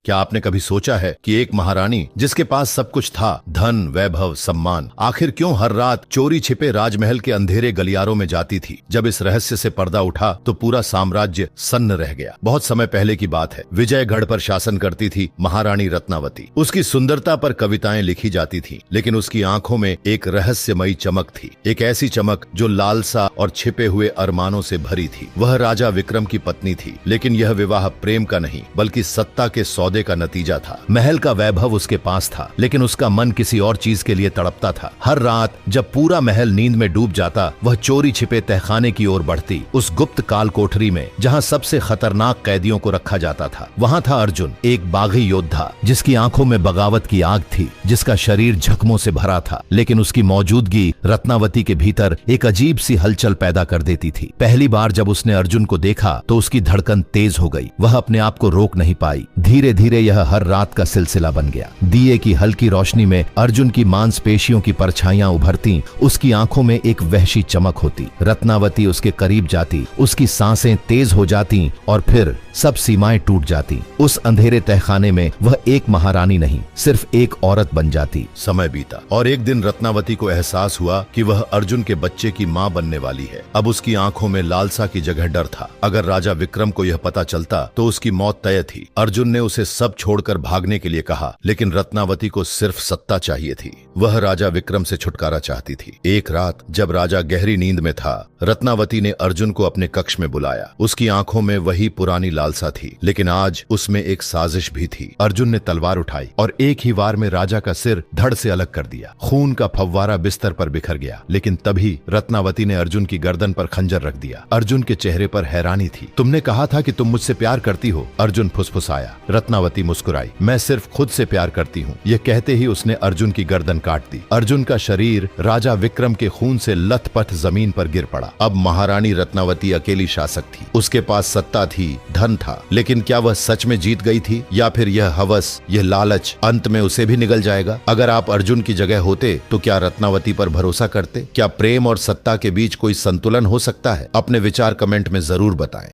क्या आपने कभी सोचा है कि एक महारानी जिसके पास सब कुछ था, धन, वैभव, सम्मान, आखिर क्यों हर रात चोरी छिपे राजमहल के अंधेरे गलियारों में जाती थी? जब इस रहस्य से पर्दा उठा तो पूरा साम्राज्य सन्न रह गया। बहुत समय पहले की बात है। विजयगढ़ पर शासन करती थी महारानी रत्नावती। उसकी सुंदरता पर कविताएं लिखी जाती थीं, लेकिन उसकी आंखों में एक रहस्यमयी चमक थी, एक ऐसी चमक जो लालसा और छिपे हुए अरमानों से भरी थी। वह राजा विक्रम की पत्नी थी, लेकिन यह विवाह प्रेम का नहीं बल्कि सत्ता के सौदे का नतीजा था। महल का वैभव उसके पास था, लेकिन उसका मन किसी और चीज के लिए तड़पता था। हर रात जब पूरा महल नींद में डूब जाता, वह चोरी छिपे तहखाने की ओर बढ़ती। उस गुप्त काल कोठरी में जहां सबसे खतरनाक कैदियों को रखा जाता था, वहां था अर्जुन, एक बागी योद्धा जिसकी आंखों में बगावत की आग थी, जिसका शरीर जख्मों से भरा था, लेकिन उसकी मौजूदगी रत्नावती के भीतर एक अजीब सी हलचल पैदा कर देती थी। पहली बार जब उसने अर्जुन को देखा तो उसकी धड़कन तेज हो गई। वह अपने आप को रोक नहीं पाई। धीरे धीरे यह हर रात का सिलसिला बन गया। दिए की हल्की रोशनी में अर्जुन की मांसपेशियों की परछाइयां उभरती, उसकी आंखों में एक वहशी चमक होती। रत्नावती उसके करीब जाती, उसकी सांसें तेज हो जाती और फिर सब सीमाएं टूट जाती। उस अंधेरे तहखाने में वह एक महारानी नहीं, सिर्फ एक औरत बन जाती। समय बीता और एक दिन रत्नावती को एहसास हुआ कि वह अर्जुन के बच्चे की मां बनने वाली है। अब उसकी आंखों में लालसा की जगह डर था। अगर राजा विक्रम को यह पता चलता तो उसकी मौत तय थी। अर्जुन ने उसे सब छोड़कर भागने के लिए कहा, लेकिन रत्नावती को सिर्फ सत्ता चाहिए थी। वह राजा विक्रम से छुटकारा चाहती थी। एक रात जब राजा गहरी नींद में था, रत्नावती ने अर्जुन को अपने कक्ष में बुलाया। उसकी आंखों में वही पुरानी लालसा थी, लेकिन आज उसमें एक साजिश भी थी। अर्जुन ने तलवार उठाई और एक ही वार में राजा का सिर धड़ से अलग कर दिया। खून का फव्वारा बिस्तर पर बिखर गया, लेकिन तभी रत्नावती ने अर्जुन की गर्दन पर खंजर रख दिया। अर्जुन के चेहरे पर हैरानी थी। तुमने कहा था कि तुम मुझसे प्यार करती हो, अर्जुन फुसफुसाया। रत्नावती मुस्कुराई। मैं सिर्फ खुद से प्यार करती हूँ। यह कहते ही उसने अर्जुन की गर्दन काट दी। अर्जुन का शरीर राजा विक्रम के खून से लथपथ जमीन पर गिर पड़ा। अब महारानी रत्नावती अकेली शासक थी। उसके पास सत्ता थी, धन था, लेकिन क्या वह सच में जीत गई थी, या फिर यह हवस, यह लालच अंत में उसे भी निगल जाएगा? अगर आप अर्जुन की जगह होते तो क्या रत्नावती पर भरोसा करते? क्या प्रेम और सत्ता के बीच कोई संतुलन हो सकता है? अपने विचार कमेंट में जरूर बताएं।